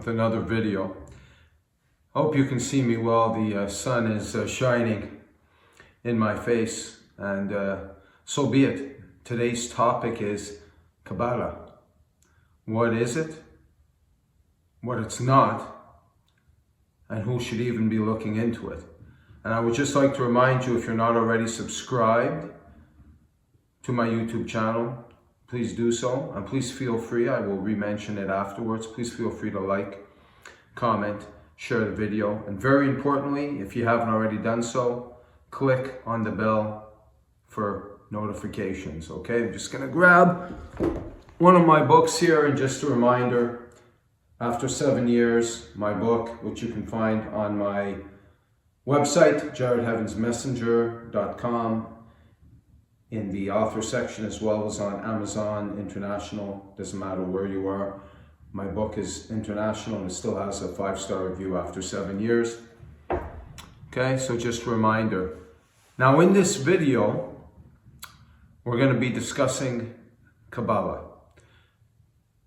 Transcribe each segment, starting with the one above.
with another video. Hope you can see me well. The sun is shining in my face, and so be it. Today's topic is Kabbalah. What is it? What it's not? And who should even be looking into it? And I would just like to remind you, if you're not already subscribed to my YouTube channel, please do so, and please feel free, I will re-mention it afterwards, please feel free to like, comment, share the video, and very importantly, if you haven't already done so, click on the bell for notifications, okay? I'm just gonna grab one of my books here, and just a reminder, after 7 years, my book, which you can find on my website, jaredheavensmessenger.com, in the author section, as well as on Amazon International. Doesn't matter where you are. My book is international and it still has a 5-star review after 7 years. Okay, so just a reminder. Now in this video, we're going to be discussing Kabbalah.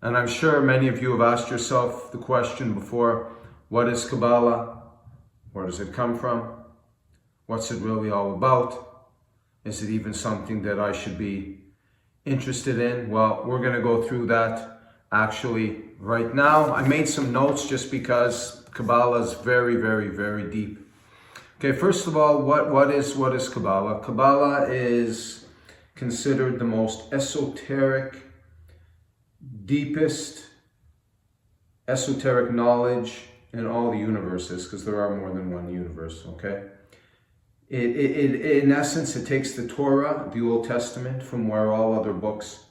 And I'm sure many of you have asked yourself the question before, what is Kabbalah? Where does it come from? What's it really all about? Is it even something that I should be interested in? Well, we're going to go through that actually right now. I made some notes just because Kabbalah is very, very, very deep. Okay, first of all, what is Kabbalah? Kabbalah is considered the most esoteric, deepest esoteric knowledge in all the universes, because there are more than one universe, okay? In essence, it takes the Torah, the Old Testament, from where all other books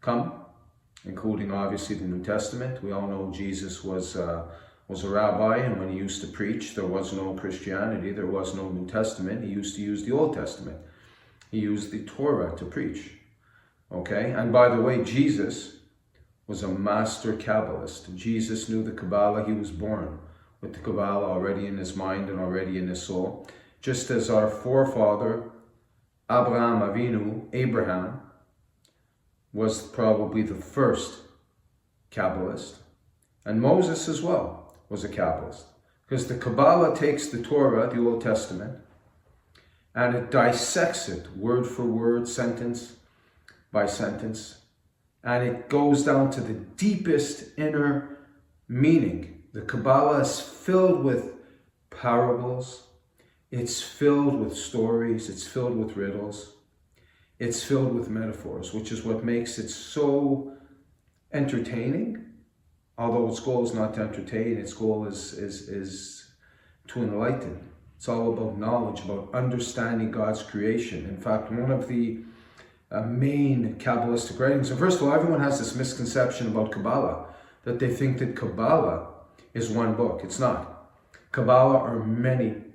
come, including obviously the New Testament. We all know Jesus was a rabbi, and when he used to preach, there was no Christianity, there was no New Testament. He used to use the Old Testament. He used the Torah to preach, okay? And by the way, Jesus was a master Kabbalist. Jesus knew the Kabbalah. He was born with the Kabbalah already in his mind and already in his soul. Just as our forefather, Abraham, was probably the first Kabbalist. And Moses as well was a Kabbalist. Because the Kabbalah takes the Torah, the Old Testament, and it dissects it word for word, sentence by sentence. And it goes down to the deepest inner meaning. The Kabbalah is filled with parables. It's filled with stories, it's filled with riddles, it's filled with metaphors, which is what makes it so entertaining. Although its goal is not to entertain, its goal is to enlighten. It's all about knowledge, about understanding God's creation. In fact, one of the main Kabbalistic writings, so first of all, everyone has this misconception about Kabbalah, that they think that Kabbalah is one book. It's not. Kabbalah are many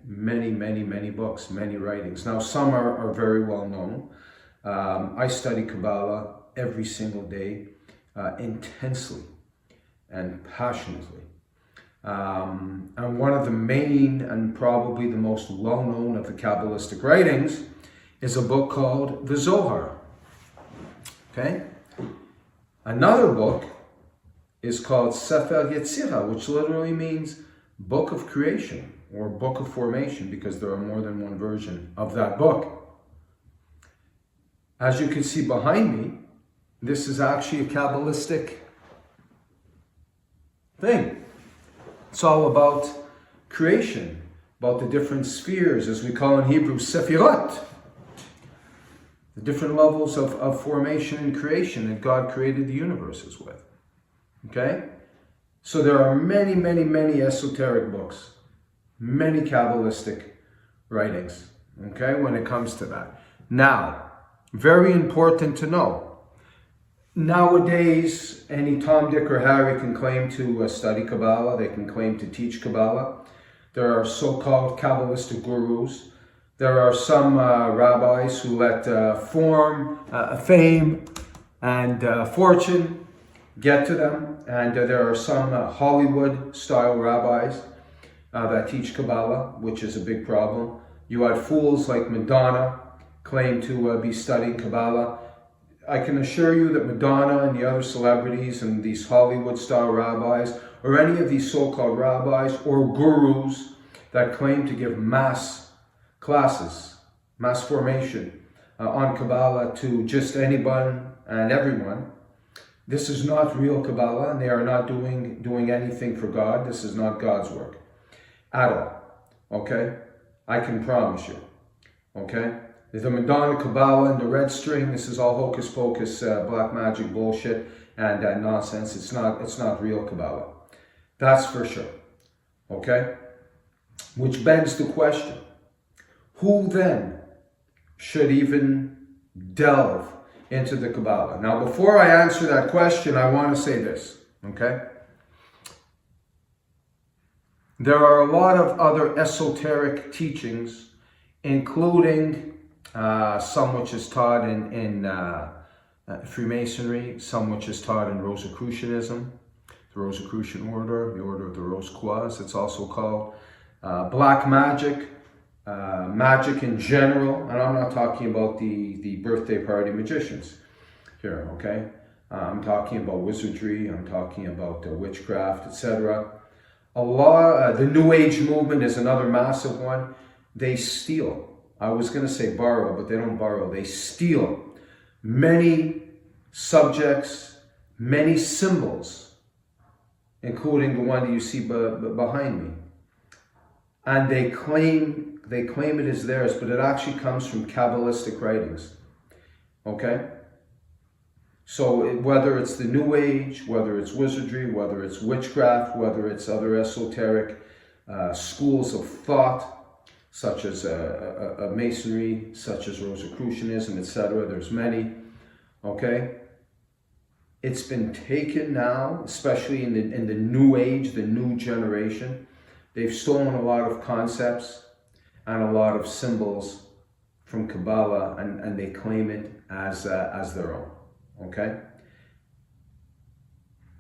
books, many writings. Now, some are very well known. I study Kabbalah every single day, intensely and passionately. And one of the main and probably the most well-known of the Kabbalistic writings is a book called the Zohar. Okay? Another book is called Sefer Yetzirah, which literally means Book of Creation, or Book of Formation, because there are more than one version of that book. As you can see behind me, this is actually a Kabbalistic thing. It's all about creation, about the different spheres, as we call in Hebrew, Sephirot, the different levels of formation and creation that God created the universes with. Okay? So there are many esoteric books, many Kabbalistic writings, okay, when it comes to that. Now, very important to know, nowadays, any Tom, Dick, or Harry can claim to study Kabbalah, they can claim to teach Kabbalah. There are so-called Kabbalistic gurus. There are some rabbis who let fame and fortune get to them, and there are some Hollywood-style rabbis that teach Kabbalah, which is a big problem. You had fools like Madonna claim to be studying Kabbalah. I can assure you that Madonna and the other celebrities and these Hollywood-style rabbis or any of these so-called rabbis or gurus that claim to give mass classes, mass formation on Kabbalah to just anyone and everyone. This is not real Kabbalah, and they are not doing anything for God. This is not God's work at all. Okay? I can promise you. Okay? The Madonna Kabbalah and the red string, this is all hocus pocus, black magic bullshit and nonsense. It's not real Kabbalah. That's for sure. Okay? Which begs the question, who then should even delve into the Kabbalah? Now, before I answer that question, I want to say this, okay? There are a lot of other esoteric teachings, including some which is taught in Freemasonry, some which is taught in Rosicrucianism, the Rosicrucian order, the order of the Rose Croix, it's also called. Black magic, magic in general, and I'm not talking about the birthday party magicians here, okay? I'm talking about wizardry, I'm talking about witchcraft, etc. The New Age movement is another massive one. They steal. I was going to say borrow, but they don't borrow. They steal many subjects, many symbols, including the one that you see behind me. And they claim it is theirs, but it actually comes from Kabbalistic writings. Okay? So whether it's the New Age, whether it's wizardry, whether it's witchcraft, whether it's other esoteric schools of thought, such as Masonry, such as Rosicrucianism, etc. There's many. Okay? It's been taken now, especially in the New Age, the new generation. They've stolen a lot of concepts and a lot of symbols from Kabbalah, and they claim it as their own. Okay?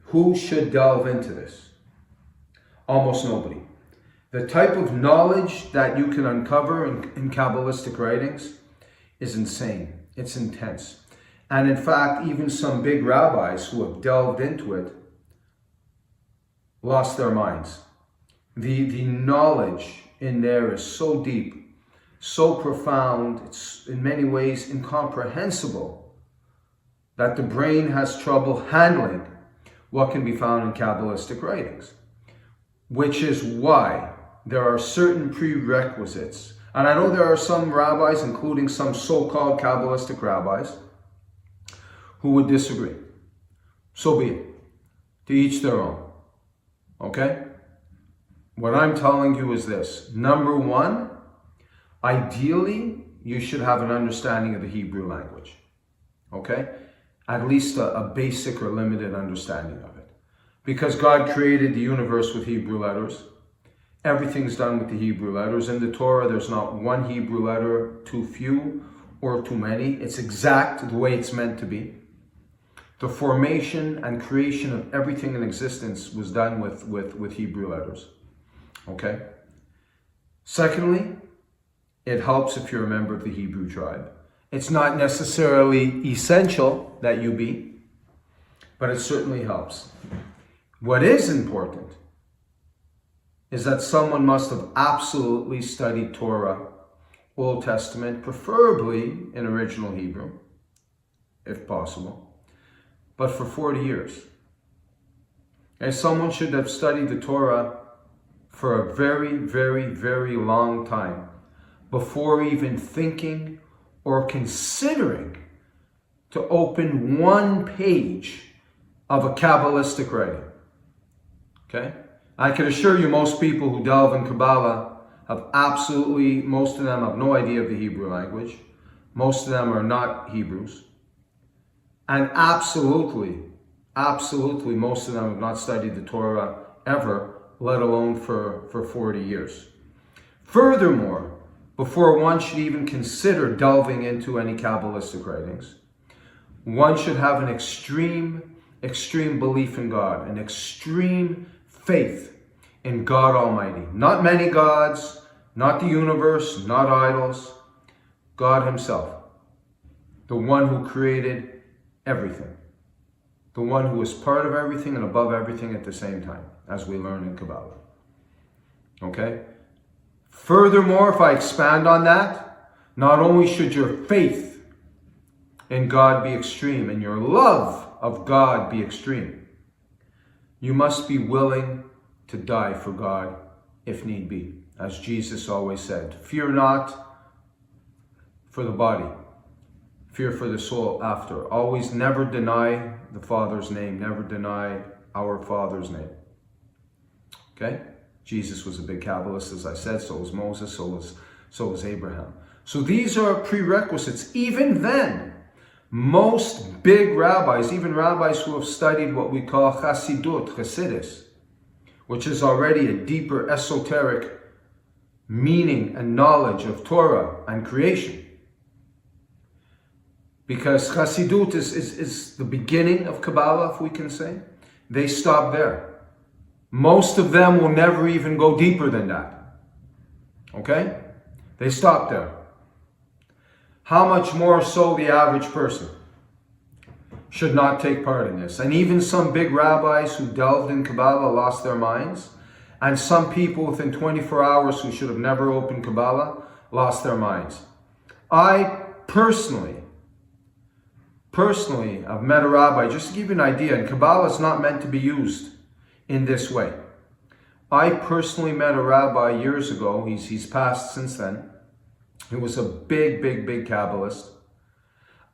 Who should delve into this? Almost nobody. The type of knowledge that you can uncover in Kabbalistic writings is insane. It's intense. And in fact, even some big rabbis who have delved into it lost their minds. The knowledge in there is so deep, so profound, it's in many ways incomprehensible that the brain has trouble handling what can be found in Kabbalistic writings. Which is why there are certain prerequisites. And I know there are some rabbis, including some so-called Kabbalistic rabbis, who would disagree. So be it. To each their own. Okay? What I'm telling you is this. Number one, ideally, you should have an understanding of the Hebrew language. Okay? At least a basic or limited understanding of it. Because God created the universe with Hebrew letters. Everything's done with the Hebrew letters. In the Torah, there's not one Hebrew letter too few or too many. It's exact the way it's meant to be. The formation and creation of everything in existence was done with Hebrew letters. Okay? Secondly, it helps if you're a member of the Hebrew tribe. It's not necessarily essential that you be, but it certainly helps. What is important is that someone must have absolutely studied Torah, Old Testament, preferably in original Hebrew, if possible, but for 40 years. And someone should have studied the Torah for a very, very, very long time before even thinking or considering to open one page of a Kabbalistic writing. Okay? I can assure you most people who delve in Kabbalah have absolutely, most of them have no idea of the Hebrew language. Most of them are not Hebrews. And absolutely, most of them have not studied the Torah ever, let alone for 40 years. Furthermore, before one should even consider delving into any Kabbalistic writings, one should have an extreme belief in God, an extreme faith in God Almighty. Not many gods, not the universe, not idols, God Himself, the one who created everything, the one who is part of everything and above everything at the same time. as we learn in Kabbalah. Okay? Furthermore, if I expand on that, not only should your faith in God be extreme and your love of God be extreme, you must be willing to die for God if need be. As Jesus always said, fear not for the body, fear for the soul after. Always never deny the Father's name, never deny our Father's name. Okay? Jesus was a big Kabbalist, as I said, so was Moses, so was Abraham. So these are prerequisites. Even then, most big rabbis, even rabbis who have studied what we call Chassidus, which is already a deeper esoteric meaning and knowledge of Torah and creation. Because Chassidut is the beginning of Kabbalah, if we can say. They stop there. Most of them will never even go deeper than that. Okay? They stop there. How much more so the average person should not take part in this. And even some big rabbis who delved in Kabbalah lost their minds. And some people within 24 hours who should have never opened Kabbalah lost their minds. I personally, I've met a rabbi, just to give you an idea, and Kabbalah is not meant to be used in this way. I personally met a rabbi years ago, he's passed since then. He was a big Kabbalist.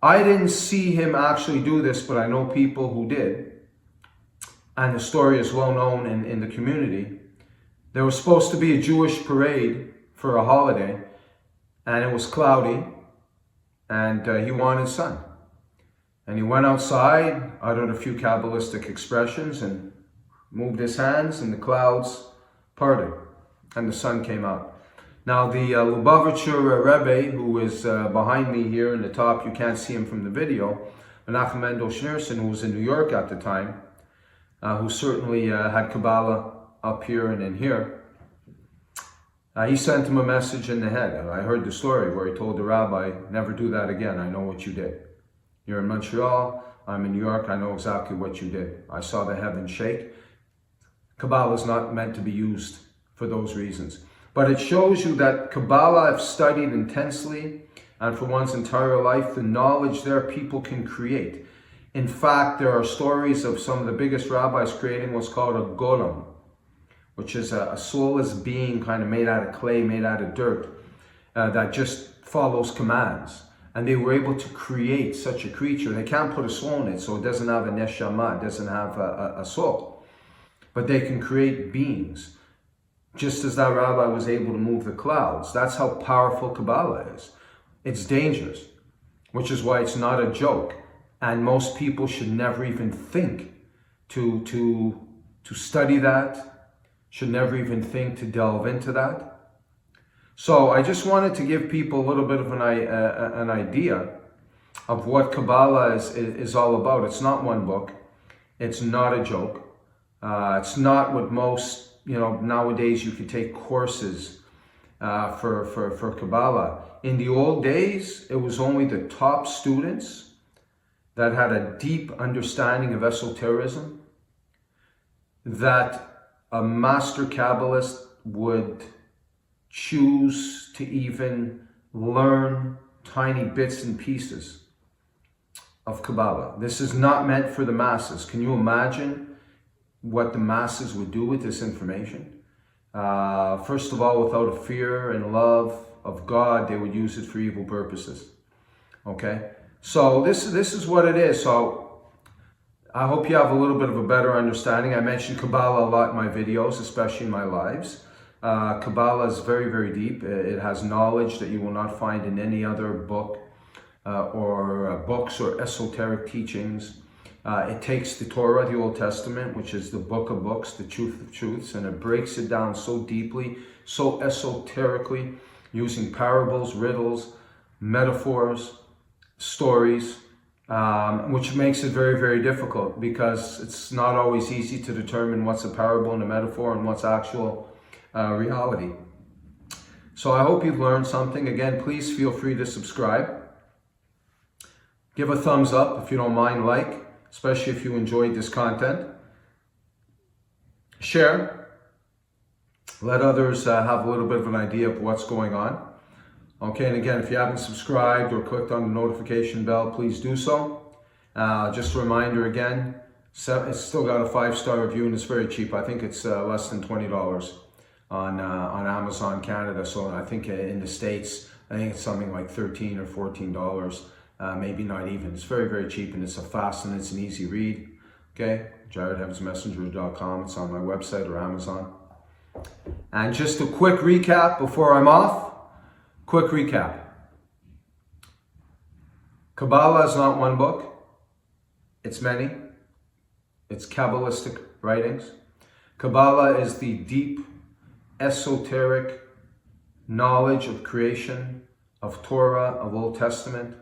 I didn't see him actually do this, but I know people who did. And the story is well known in the community. There was supposed to be a Jewish parade for a holiday, and it was cloudy, and he wanted sun. And he went outside, uttered a few Kabbalistic expressions, and moved his hands, and the clouds parted, and the sun came out. Now the Lubavitcher Rebbe, who is behind me here in the top, you can't see him from the video, Menachem Mendel Schneerson, who was in New York at the time, who certainly had Kabbalah up here and in here, he sent him a message in the head. I heard the story where he told the rabbi, never do that again, I know what you did. You're in Montreal, I'm in New York, I know exactly what you did. I saw the heavens shake. Kabbalah is not meant to be used for those reasons. But it shows you that Kabbalah, if studied intensely and for one's entire life, the knowledge there people can create. In fact, there are stories of some of the biggest rabbis creating what's called a golem, which is a soulless being kind of made out of clay, made out of dirt, that just follows commands. And they were able to create such a creature. They can't put a soul in it, so it doesn't have a neshama, it doesn't have a soul. But they can create beings. Just as that rabbi was able to move the clouds. That's how powerful Kabbalah is. It's dangerous, which is why it's not a joke. And most people should never even think to study that, should never even think to delve into that. So I just wanted to give people a little bit of an idea of what Kabbalah is all about. It's not one book. It's not a joke. It's not what most, nowadays you could take courses for Kabbalah. In the old days, it was only the top students that had a deep understanding of esotericism that a master Kabbalist would choose to even learn tiny bits and pieces of Kabbalah. This is not meant for the masses. Can you imagine what the masses would do with this information? First of all, without a fear and love of God, they would use it for evil purposes. Okay? So this is what it is. So I hope you have a little bit of a better understanding. I mentioned Kabbalah a lot in my videos, especially in my lives. Kabbalah is very, very deep. It has knowledge that you will not find in any other book or books or esoteric teachings. It takes the Torah, the Old Testament, which is the book of books, the truth of truths, and it breaks it down so deeply, so esoterically, using parables, riddles, metaphors, stories, which makes it very, very difficult because it's not always easy to determine what's a parable and a metaphor and what's actual reality. So I hope you've learned something. Again, please feel free to subscribe. Give a thumbs up if you don't mind, like, especially if you enjoyed this content. share. Let others have a little bit of an idea of what's going on. Okay, and again, if you haven't subscribed or clicked on the notification bell, please do so. Just a reminder again, it's still got a 5-star review and it's very cheap. I think it's less than $20 on Amazon Canada. So I think in the States, I think it's something like $13 or $14, maybe not even. It's very, very cheap, and it's a fast and it's an easy read. Okay, jaredheavensmessenger.com. It's on my website or Amazon. And just a quick recap before I'm off. Quick recap. Kabbalah is not one book. It's many. It's Kabbalistic writings. Kabbalah is the deep, esoteric knowledge of creation, of Torah, of Old Testament,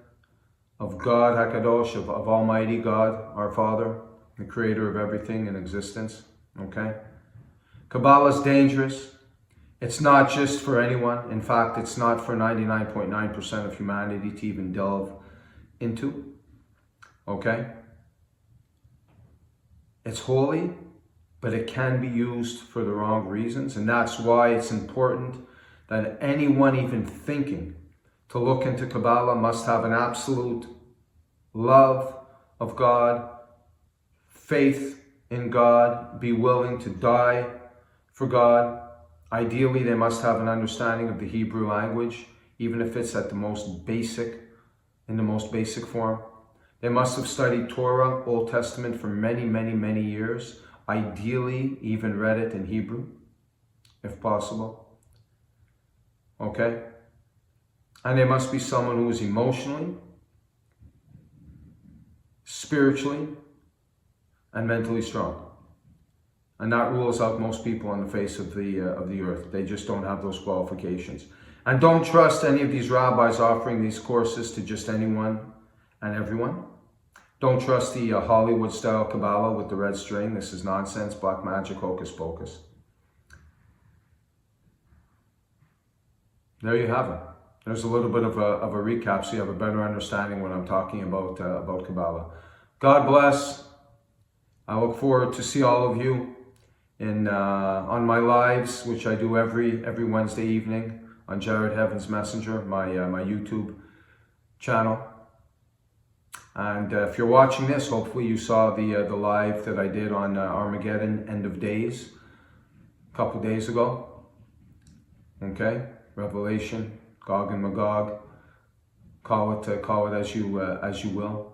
of God, HaKadosh, of Almighty God, our Father, the creator of everything in existence. Okay? Kabbalah is dangerous. It's not just for anyone. In fact, it's not for 99.9% of humanity to even delve into. Okay? It's holy, but it can be used for the wrong reasons. And that's why it's important that anyone even thinking to look into Kabbalah must have an absolute love of God, faith in God, be willing to die for God. Ideally, they must have an understanding of the Hebrew language, even if it's at the most basic, in the most basic form. They must have studied Torah, Old Testament for many, many, many years. Ideally, even read it in Hebrew, if possible. Okay? And they must be someone who is emotionally, spiritually, and mentally strong. And that rules out most people on the face of the earth. They just don't have those qualifications. And don't trust any of these rabbis offering these courses to just anyone and everyone. Don't trust the Hollywood-style Kabbalah with the red string. This is nonsense, black magic, hocus pocus. There you have it. There's a little bit of a recap so you have a better understanding when I'm talking about Kabbalah. God bless. I look forward to see all of you on my lives, which I do every Wednesday evening on Jared Heavens Messenger, my YouTube channel. And if you're watching this, hopefully you saw the live that I did on Armageddon End of Days a couple days ago. Okay, Revelation, Gog and Magog. Call it as you will.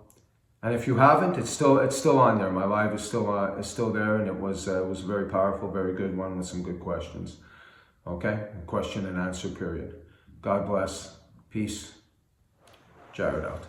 And if you haven't, it's still on there. My live is still there, and it was a very powerful, very good one with some good questions. Okay, question and answer period. God bless. Peace. Jared out.